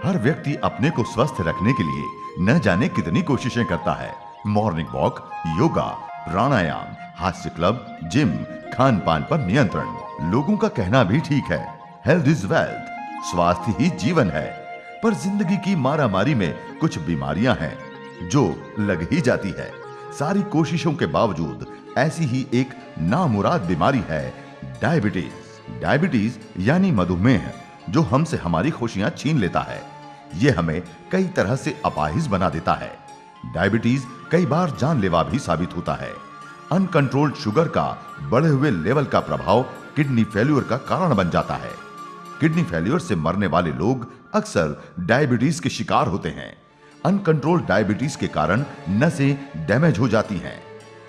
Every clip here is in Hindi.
हर व्यक्ति अपने को स्वस्थ रखने के लिए न जाने कितनी कोशिशें करता है। मॉर्निंग वॉक, योगा, प्राणायाम, हास्य क्लब, जिम, खान पान पर नियंत्रण। लोगों का कहना भी ठीक है, हेल्थ इज वेल्थ, स्वास्थ्य ही जीवन है। पर जिंदगी की मारामारी में कुछ बीमारियां हैं जो लग ही जाती है। सारी कोशिशों के बावजूद ऐसी ही एक नामुराद बीमारी है डायबिटीज। डायबिटीज यानी मधुमेह, जो हमसे हमारी खुशियां छीन लेता है। यह हमें कई तरह से अपाहिज बना देता है। डायबिटीज कई बार जानलेवा भी साबित होता है। अनकंट्रोल्ड शुगर का बढ़े हुए लेवल का प्रभाव किडनी फेल्यूर का कारण बन जाता है। किडनी फेल्यूर से मरने वाले लोग अक्सर डायबिटीज के शिकार होते हैं। अनकंट्रोल्ड डायबिटीज के कारण नसें डैमेज हो जाती हैं,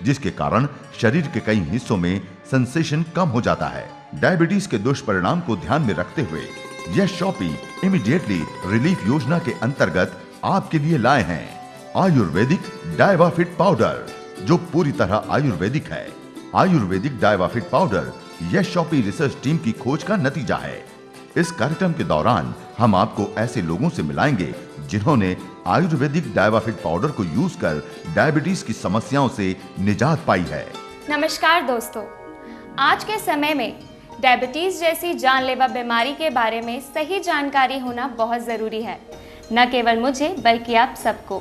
जिसके कारण शरीर के कई हिस्सों में सेंसेशन कम हो जाता है। डायबिटीज के दुष्परिणाम को ध्यान में रखते हुए यश शॉपी इमीडिएटली रिलीफ योजना के अंतर्गत आपके लिए लाए हैं आयुर्वेदिक डायवाफिट पाउडर, जो पूरी तरह आयुर्वेदिक है। आयुर्वेदिक डायवाफिट पाउडर यश शॉपी रिसर्च टीम की खोज का नतीजा है। इस कार्यक्रम के दौरान हम आपको ऐसे लोगों से मिलाएंगे जिन्होंने आयुर्वेदिक डायवाफिट पाउडर को यूज कर डायबिटीज की समस्याओं से निजात पाई है। नमस्कार दोस्तों, आज के समय में डायबिटीज जैसी जानलेवा बीमारी के बारे में सही जानकारी होना बहुत ज़रूरी है, न केवल मुझे बल्कि आप सबको,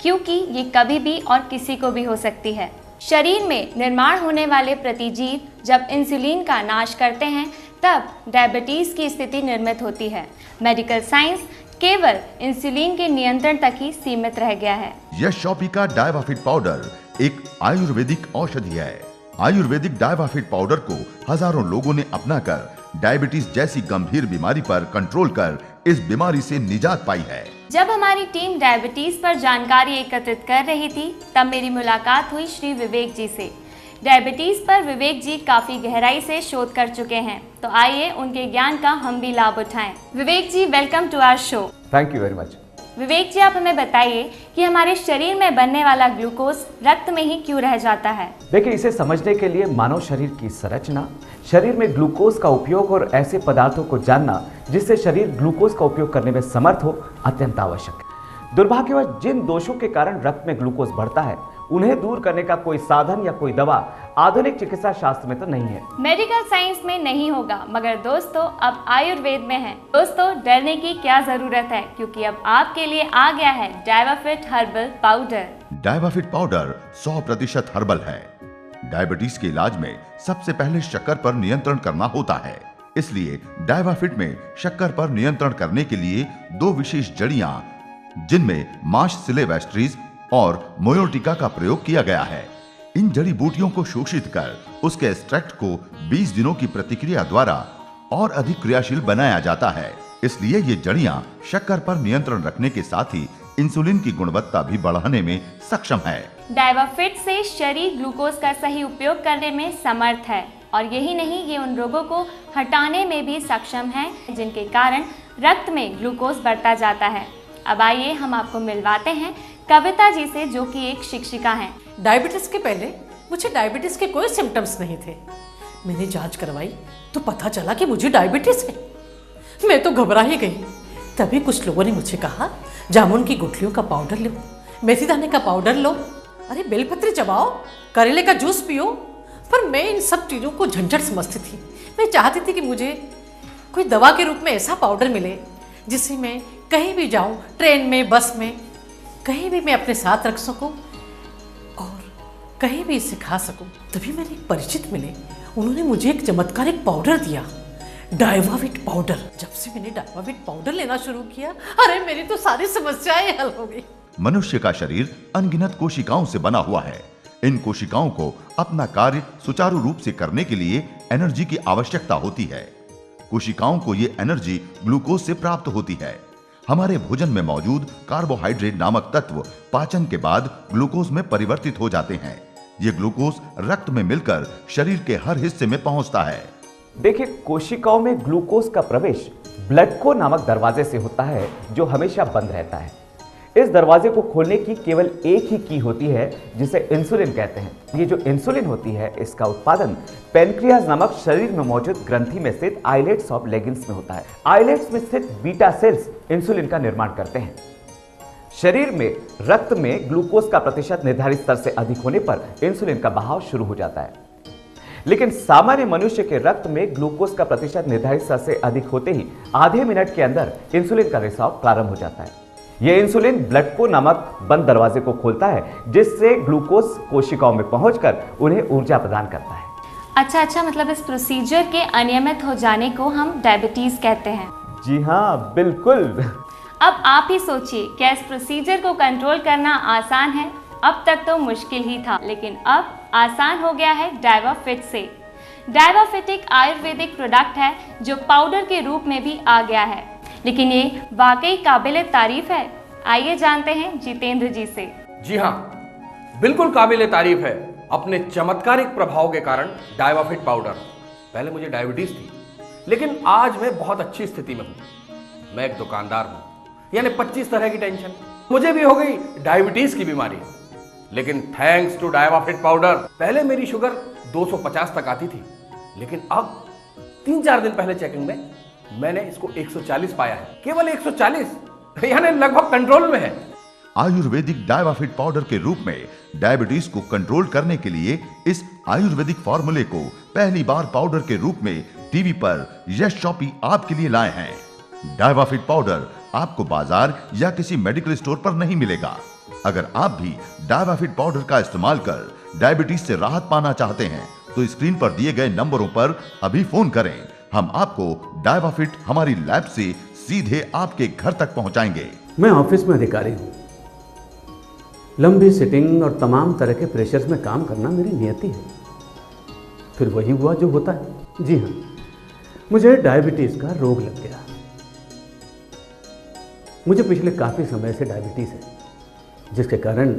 क्योंकि ये कभी भी और किसी को भी हो सकती है। शरीर में निर्माण होने वाले प्रतिजीव जब इंसुलिन का नाश करते हैं तब डायबिटीज की स्थिति निर्मित होती है। मेडिकल साइंस केवल इंसुलिन के नियंत्रण तक ही सीमित रह गया है। यश शॉपी का डायवाफिट पाउडर एक आयुर्वेदिक औषधि है। आयुर्वेदिक डायवाफिट पाउडर को हजारों लोगों ने अपनाकर डायबिटीज जैसी गंभीर बीमारी पर कंट्रोल कर इस बीमारी से निजात पाई है। जब हमारी टीम डायबिटीज पर जानकारी एकत्रित कर रही थी तब मेरी मुलाकात हुई श्री विवेक जी से। डायबिटीज पर विवेक जी काफी गहराई से शोध कर चुके हैं, तो आइए उनके ज्ञान का हम भी लाभ उठाएं। Vivek ji, welcome to our show. Thank you very much. Vivek ji, आप हमें बताइए कि हमारे शरीर में बनने वाला ग्लूकोज रक्त में ही क्यों रह जाता है? देखिए, इसे समझने के लिए मानव शरीर की संरचना, शरीर में ग्लूकोज का उपयोग और ऐसे पदार्थों को जानना जिससे शरीर ग्लूकोज का उपयोग करने में समर्थ हो अत्यंत आवश्यक है। दुर्भाग्यवश जिन दोषों के कारण रक्त में ग्लूकोज बढ़ता है उन्हें दूर करने का कोई साधन या कोई दवा आधुनिक चिकित्सा शास्त्र में तो नहीं है। मेडिकल साइंस में नहीं होगा, मगर दोस्तों अब आयुर्वेद में है। दोस्तों, डरने की क्या जरूरत है, क्योंकि अब आपके लिए आ गया है डायवाफिट हर्बल पाउडर। डायवाफिट पाउडर 100% हर्बल है। डायबिटीज के इलाज में सबसे पहले शक्कर पर नियंत्रण करना होता है, इसलिए डायवाफिट में शक्कर पर नियंत्रण करने के लिए दो विशेष जड़ियां, जिनमें मार्श सिलेबस्ट्रीज और मोयोटिका का प्रयोग किया गया है। इन जड़ी बूटियों को शोषित कर उसके एक्सट्रैक्ट को 20 दिनों की प्रतिक्रिया द्वारा और अधिक क्रियाशील बनाया जाता है। इसलिए ये जड़ियां शक्कर पर नियंत्रण रखने के साथ ही इंसुलिन की गुणवत्ता भी बढ़ाने में सक्षम है। डायवाफिट से शरीर ग्लूकोज का सही उपयोग करने में समर्थ है, और यही नहीं, ये उन रोगों को हटाने में भी सक्षम है जिनके कारण रक्त में ग्लूकोज बढ़ता जाता है। अब आइए हम आपको मिलवाते हैं कविता जी से, जो कि एक शिक्षिका हैं। डायबिटीज के पहले मुझे डायबिटीज के कोई सिम्टम्स नहीं थे। मैंने जांच करवाई तो पता चला कि मुझे डायबिटीज है। मैं तो घबरा ही गई। तभी कुछ लोगों ने मुझे कहा, जामुन की गुठलियों का पाउडर लो, मेथी दाने का पाउडर लो, अरे बेलपत्री चबाओ, करेले का जूस पियो। पर मैं इन सब चीज़ों को झंझट समझती थी। मैं चाहती थी कि मुझे कोई दवा के रूप में ऐसा पाउडर मिले जिससे मैं कहीं भी जाऊं, ट्रेन में, बस में, कहीं भी मैं अपने साथ रख सकूं और कहीं भी इसे खा सकूं। तभी मेरे एक परिचित मिले, उन्होंने मुझे एक चमत्कारिक पाउडर दिया, डायवाफिट पाउडर। जब से मैंने डायवाफिट पाउडर लेना शुरू किया, अरे मेरी तो सारी समस्याएं हल हो गई। मनुष्य का शरीर अनगिनत कोशिकाओं से बना हुआ है। इन कोशिकाओं को अपना कार्य सुचारू रूप से करने के लिए एनर्जी की आवश्यकता होती है। कोशिकाओं को ये एनर्जी ग्लूकोज से प्राप्त होती है। हमारे भोजन में मौजूद कार्बोहाइड्रेट नामक तत्व पाचन के बाद ग्लूकोज में परिवर्तित हो जाते हैं। ये ग्लूकोज रक्त में मिलकर शरीर के हर हिस्से में पहुंचता है। देखिए, कोशिकाओं में ग्लूकोज का प्रवेश ब्लड को नामक दरवाजे से होता है, जो हमेशा बंद रहता है। इस दरवाजे को खोलने की केवल एक ही की होती है जिसे इंसुलिन कहते हैं। ये जो इंसुलिन होती है इसका उत्पादन पेनक्रियाज नामक शरीर में मौजूद ग्रंथि में स्थित आइलेट्स ऑफ लेगिंस में होता है। आइलेट्स में स्थित बीटा सेल्स इंसुलिन का निर्माण करते हैं। शरीर में रक्त में ग्लूकोज का प्रतिशत निर्धारित स्तर से अधिक होने पर इंसुलिन का बहाव शुरू हो जाता है। लेकिन सामान्य मनुष्य के रक्त में ग्लूकोज का प्रतिशत निर्धारित स्तर से अधिक होते ही आधे मिनट के अंदर इंसुलिन का रिसाव प्रारंभ हो जाता है। यह इंसुलिन ब्लड को नामक बंद दरवाजे को खोलता है जिससे ग्लूकोज कोशिकाओं में पहुंचकर उन्हें ऊर्जा प्रदान करता है। अच्छा, मतलब इस प्रोसीजर के अनियमित हो जाने को हम डायबिटीज कहते हैं। जी हाँ, बिल्कुल। अब आप ही सोचिए, क्या इस प्रोसीजर को कंट्रोल करना आसान है? अब तक तो मुश्किल ही था, लेकिन अब आसान हो गया है डायवाफिट से। डायवाफिट एक आयुर्वेदिक प्रोडक्ट है जो पाउडर के रूप में भी आ गया है, लेकिन ये वाकई काबिले तारीफ है। आइए जानते हैं जितेंद्र जी से। जी हाँ, बिल्कुल काबिले तारीफ है। अपने चमत्कारिक प्रभाव के कारण डायवाफिट पाउडर, पहले मुझे डायबिटीज थी लेकिन आज मैं बहुत अच्छी स्थिति में हूँ। मैं एक दुकानदार हूँ, यानी 25 तरह की टेंशन मुझे भी हो गई डायबिटीज की बीमारी, लेकिन थैंक्स टू डायवाफिट पाउडर पहले मेरी शुगर 250 तक आती थी, लेकिन अब 3-4 दिन पहले चेकिंग में मैंने इसको 140 पाया है। केवल 140, यानी लगभग कंट्रोल में है। आयुर्वेदिक डायवाफिट पाउडर के रूप में डायबिटीज को कंट्रोल करने के लिए इस आयुर्वेदिक फॉर्मूले को पहली बार पाउडर के रूप में टीवी पर यश शॉपी आपके लिए लाए हैं। डायवाफिट पाउडर आपको बाजार या किसी मेडिकल स्टोर पर नहीं मिलेगा। अगर आप भी डायवाफिट पाउडर का इस्तेमाल कर डायबिटीज से राहत पाना चाहते हैं तो स्क्रीन पर दिए गए नंबरों पर अभी फोन करें। हम आपको डायवाफिट हमारी लैब से सीधे आपके घर तक पहुंचाएंगे। मैं ऑफिस में अधिकारी हूं। लंबी सिटिंग और तमाम तरह के प्रेशर्स में काम करना मेरी नियति है। फिर वही हुआ जो होता है। जी हाँ, मुझे डायबिटीज का रोग लग गया। मुझे पिछले काफी समय से डायबिटीज है, जिसके कारण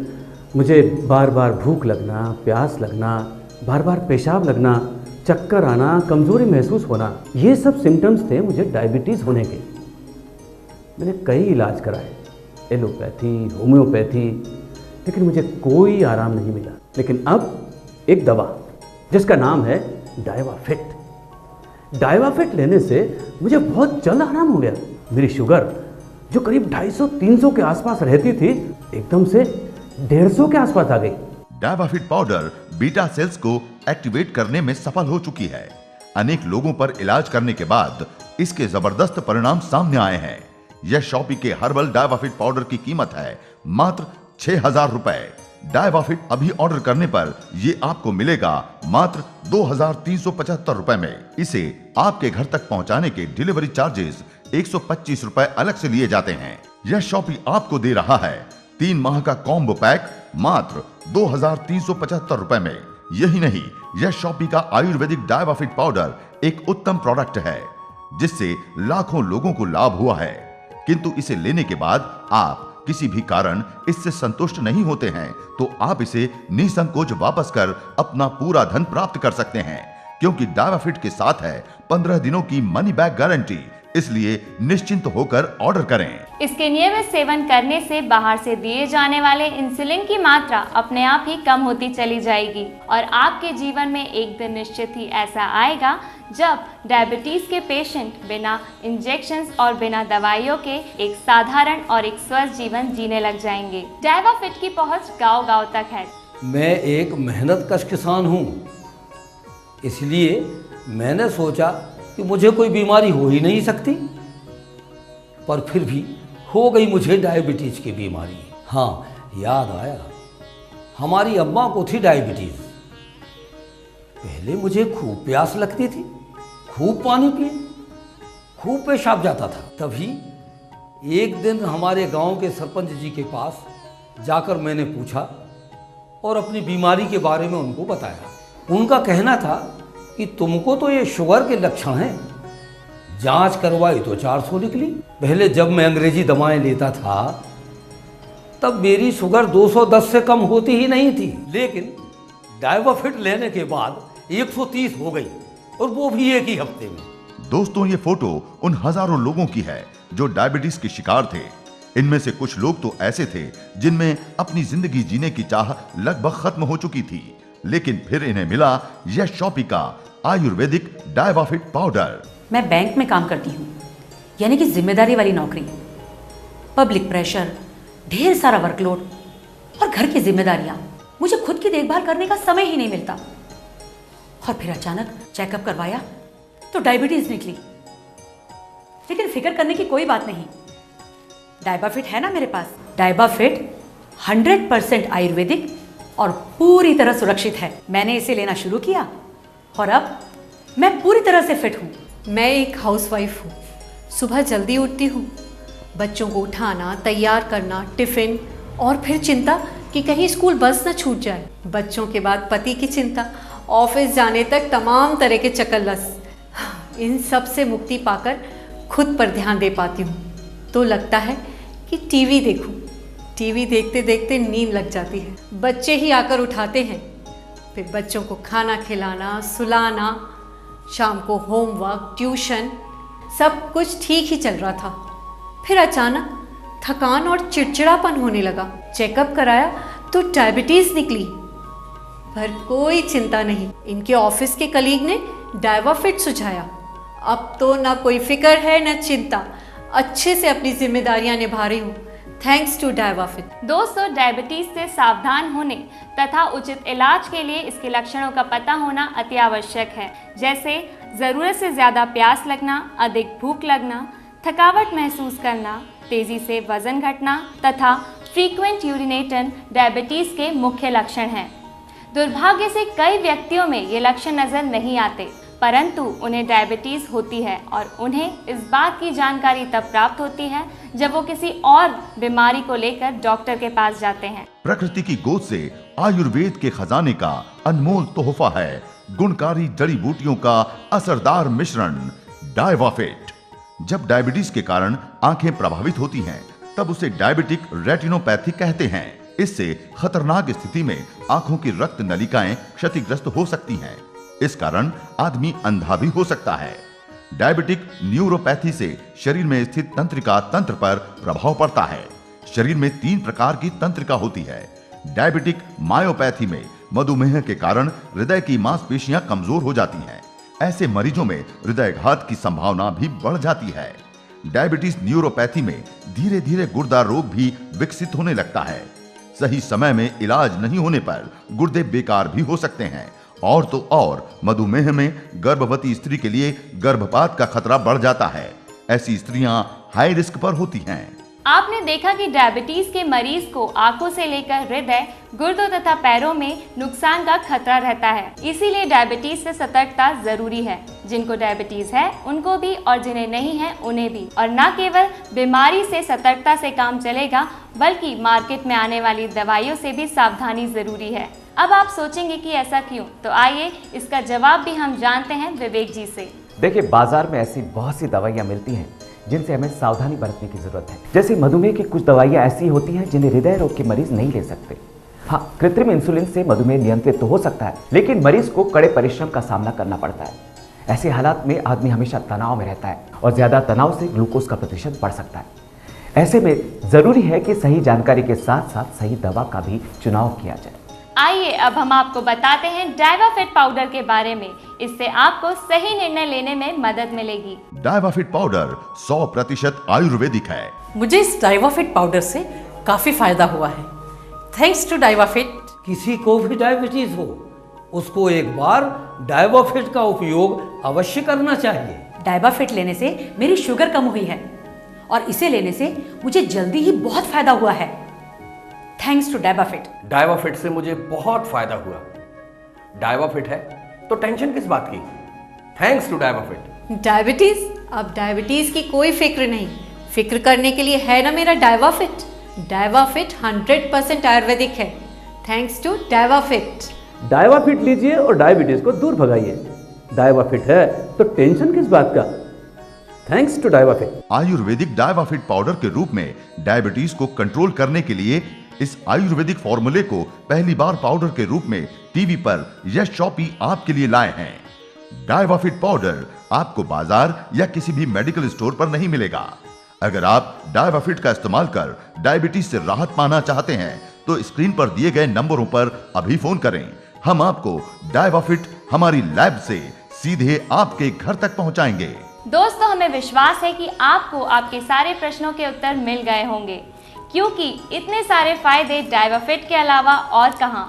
मुझे बार बार भूख लगना, प्यास लगना, बार बार पेशाब लगना, चक्कर आना, कमजोरी महसूस होना, ये सब सिम्टम्स थे मुझे डायबिटीज होने के। मैंने कई इलाज कराए, एलोपैथी, होम्योपैथी, लेकिन मुझे कोई आराम नहीं मिला। लेकिन अब एक दवा जिसका नाम है डायवाफिट। डायवाफिट लेने से मुझे बहुत जल्द आराम हो गया। मेरी शुगर जो करीब 250-300 के आसपास रहती थी, एकदम से 150 के आसपास आ गई। डायवाफिट पाउडर बीटा सेल्स को एक्टिवेट करने में सफल हो चुकी है। अनेक लोगों पर इलाज करने के बाद इसके जबरदस्त परिणाम सामने आए हैं। यह शॉपी के हर्बल डायवाफिट पाउडर की कीमत है मात्र 6,000 रुपए। डायवाफिट अभी ऑर्डर करने पर ये आपको मिलेगा मात्र 2,375 रुपए में। इसे आपके घर तक पहुंचाने के डिलीवरी चार्जेस 125 रुपए अलग से लिए जाते हैं। यह शॉपी आपको दे रहा है 3 माह का कॉम्बो पैक मात्र 2,375 रुपए में। यही नहीं, यह शॉपी का आयुर्वेदिक डायवाफिट पाउडर एक उत्तम प्रोडक्ट है जिससे लाखों लोगों को लाभ हुआ है, किंतु इसे लेने के बाद आप किसी भी कारण इससे संतुष्ट नहीं होते हैं तो आप इसे निसंकोच वापस कर अपना पूरा धन प्राप्त कर सकते हैं, क्योंकि डायवाफिट के साथ है 15 दिनों की मनी बैक गारंटी। इसलिए निश्चिंत होकर ऑर्डर करें। इसके नियमित सेवन करने से बाहर से दिए जाने वाले इंसुलिन की मात्रा अपने आप ही कम होती चली जाएगी और आपके जीवन में एक दिन निश्चित ही ऐसा आएगा जब डायबिटीज के पेशेंट बिना इंजेक्शंस और बिना दवाइयों के एक साधारण और एक स्वस्थ जीवन जीने लग जाएंगे। डायवाफिट की पहुंच गांव-गांव तक है। मैं एक मेहनतकश किसान हूँ, इसलिए मैंने सोचा कि मुझे कोई बीमारी हो ही नहीं सकती, पर फिर भी हो गई मुझे डायबिटीज की बीमारी। हाँ, याद आया, हमारी अम्मा को थी डायबिटीज। पहले मुझे खूब प्यास लगती थी, खूब पानी पिए, खूब पेशाब जाता था। तभी एक दिन हमारे गांव के सरपंच जी के पास जाकर मैंने पूछा और अपनी बीमारी के बारे में उनको बताया। उनका कहना था कि तुमको तो ये शुगर के लक्षण हैं, जांच करवाई तो 400 निकली। पहले जब मैं अंग्रेजी दवाएं लेता था तब मेरी शुगर 210 से कम होती ही नहीं थी, लेकिन डायवाफिट लेने के बाद 130 हो गई, और वो भी एक ही हफ्ते में। दोस्तों, ये फोटो उन हजारों लोगों की है जो डायबिटीज के शिकार थे। इनमें से कुछ लोग तो ऐसे थे जिनमें अपनी जिंदगी जीने की चाह लगभग खत्म हो चुकी थी, लेकिन फिर इन्हें मिला यश चौपी का आयुर्वेदिक डायवाफिट पाउडर। मैं बैंक में काम करती हूँ, यानी कि जिम्मेदारी वाली नौकरी। पब्लिक प्रेशर, ढेर सारा वर्कलोड और घर की जिम्मेदारियां, मुझे खुद की देखभाल करने का समय ही नहीं मिलता। और फिर अचानक चेकअप करवाया तो डायबिटीज निकली। लेकिन फिक्र करने की कोई बात नहीं, डायबाफिट है ना मेरे पास। डायबाफिट 100% आयुर्वेदिक और पूरी तरह सुरक्षित है। मैंने इसे लेना शुरू किया और अब मैं पूरी तरह से फिट हूँ। मैं एक हाउसवाइफ हूँ, सुबह जल्दी उठती हूँ, बच्चों को उठाना, तैयार करना, टिफिन, और फिर चिंता कि कहीं स्कूल बस न छूट जाए। बच्चों के बाद पति की चिंता, ऑफिस जाने तक तमाम तरह के चकल्लस। इन सब से मुक्ति पाकर खुद पर ध्यान दे पाती हूँ तो लगता है कि टीवी देखूं। टीवी देखते देखते नींद लग जाती है, बच्चे ही आकर उठाते हैं। फिर बच्चों को खाना खिलाना, सुलाना, शाम को होमवर्क, ट्यूशन, सब कुछ ठीक ही चल रहा था। फिर अचानक थकान और चिड़चिड़ापन होने लगा। चेकअप कराया तो डायबिटीज निकली, पर कोई चिंता नहीं। इनके ऑफिस के कलीग ने डायवाफिट सुझाया। अब तो ना कोई फिक्र है ना चिंता, अच्छे से अपनी जिम्मेदारियां निभा रही हूँ, थैंक्स टू डायवाफिट। दोस्तों, डायबिटीज से सावधान होने तथा उचित इलाज के लिए इसके लक्षणों का पता होना अति आवश्यक है, जैसे ज़रूरत से ज़्यादा प्यास लगना, अधिक भूख लगना, थकावट महसूस करना, तेजी से वजन घटना तथा फ्रीक्वेंट यूरिनेशन डायबिटीज के मुख्य लक्षण हैं। दुर्भाग्य से कई व्यक्तियों में ये लक्षण नजर नहीं आते, परंतु उन्हें डायबिटीज होती है और उन्हें इस बात की जानकारी तब प्राप्त होती है जब वो किसी और बीमारी को लेकर डॉक्टर के पास जाते हैं। प्रकृति की गोद से आयुर्वेद के खजाने का अनमोल तोहफा है गुणकारी जड़ी बूटियों का असरदार मिश्रण डायवाफिट। जब डायबिटीज के कारण आंखें प्रभावित होती हैं, तब उसे डायबिटिक रेटिनोपैथी कहते हैं। इससे खतरनाक स्थिति में आंखों की रक्त नलिकाएं क्षतिग्रस्त हो सकती हैं। इस कारण आदमी अंधा भी हो सकता है। डायबिटिक न्यूरोपैथी से शरीर में स्थित तंत्रिका तंत्र पर प्रभाव पड़ता है। शरीर में 3 प्रकार की तंत्रिका होती है। डायबिटिक मायोपैथी में मधुमेह के कारण हृदय की मांसपेशियां कमजोर हो जाती हैं। ऐसे मरीजों में हृदयघात की संभावना भी बढ़ जाती है। डायबिटीज न्यूरोपैथी में धीरे धीरे गुर्दा रोग भी विकसित होने लगता है। सही समय में इलाज नहीं होने पर गुर्दे बेकार भी हो सकते हैं। और तो और मधुमेह में गर्भवती स्त्री के लिए गर्भपात का खतरा बढ़ जाता है। ऐसी स्त्रियां हाई रिस्क पर होती हैं। आपने देखा कि डायबिटीज के मरीज को आंखों से लेकर हृदय, गुर्दों तथा पैरों में नुकसान का खतरा रहता है। इसीलिए डायबिटीज से सतर्कता जरूरी है। जिनको डायबिटीज है उनको भी और जिन्हें नहीं है उन्हें भी। और न केवल बीमारी से सतर्कता से काम चलेगा, बल्कि मार्केट में आने वाली दवाइयों से भी सावधानी जरूरी है। अब आप सोचेंगे कि ऐसा क्यों, तो आइए इसका जवाब भी हम जानते हैं विवेक जी से। देखिए, बाजार में ऐसी बहुत सी दवाइयाँ मिलती हैं जिनसे हमें सावधानी बरतने की जरूरत है। जैसे मधुमेह की कुछ दवाइयाँ ऐसी होती हैं जिन्हें हृदय रोग के मरीज नहीं ले सकते। हाँ, कृत्रिम इंसुलिन से मधुमेह नियंत्रित तो हो सकता है, लेकिन मरीज को कड़े परिश्रम का सामना करना पड़ता है। ऐसे हालात में आदमी हमेशा तनाव में रहता है और ज्यादा तनाव से ग्लूकोज का प्रतिशत बढ़ सकता है। ऐसे में जरूरी है कि सही जानकारी के साथ साथ सही दवा का भी चुनाव किया जाए। आइए अब हम आपको बताते हैं डायवाफिट पाउडर के बारे में। इससे आपको सही निर्णय लेने में मदद मिलेगी। डायवाफिट पाउडर 100% आयुर्वेदिक है। मुझे इस डायवाफिट पाउडर से काफी फायदा हुआ है, थैंक्स टू डायवाफिट। किसी को भी डायबिटीज हो, उसको एक बार डायवाफिट का उपयोग अवश्य करना चाहिए। डायबाफिट लेने से मेरी शुगर कम हुई है और इसे लेने से मुझे जल्दी ही बहुत फायदा हुआ है, थैंक्स टू डायबाफिट। डायवाफिट से मुझे बहुत फायदा हुआ। डायवाफिट है तो टेंशन किस बात की, थैंक्स टू डायवाफिट। डायबिटीज, अब डायबिटीज की कोई फिक्र नहीं, फिक्र करने के लिए है ना मेरा डायवाफिट। डायवाफिट 100% आयुर्वेदिक है, थैंक्स टू डायवाफिट। डायवाफिट लीजिए और डायबिटीज को दूर भगाइए। डायवाफिट है तो टेंशन किस बात का, थैंक्स टू डायवाफिट। आयुर्वेदिक डायवाफिट पाउडर के रूप में डायबिटीज को कंट्रोल करने के लिए इस आयुर्वेदिक फॉर्मूले को पहली बार पाउडर के रूप में टीवी पर यश चौपी आपके लिए लाए हैं। डायवाफिट पाउडर आपको बाजार या किसी भी मेडिकल स्टोर पर नहीं मिलेगा। अगर आप डायवाफिट का इस्तेमाल कर डायबिटीज से राहत पाना चाहते हैं तो स्क्रीन पर दिए गए नंबरों पर अभी फोन करें। हम आपको डायवाफिट हमारी लैब से सीधे आपके घर तक पहुंचाएंगे। दोस्तों, हमें विश्वास है कि आपको आपके सारे प्रश्नों के उत्तर मिल गए होंगे, क्योंकि इतने सारे फायदे डायवाफिट के अलावा और कहां।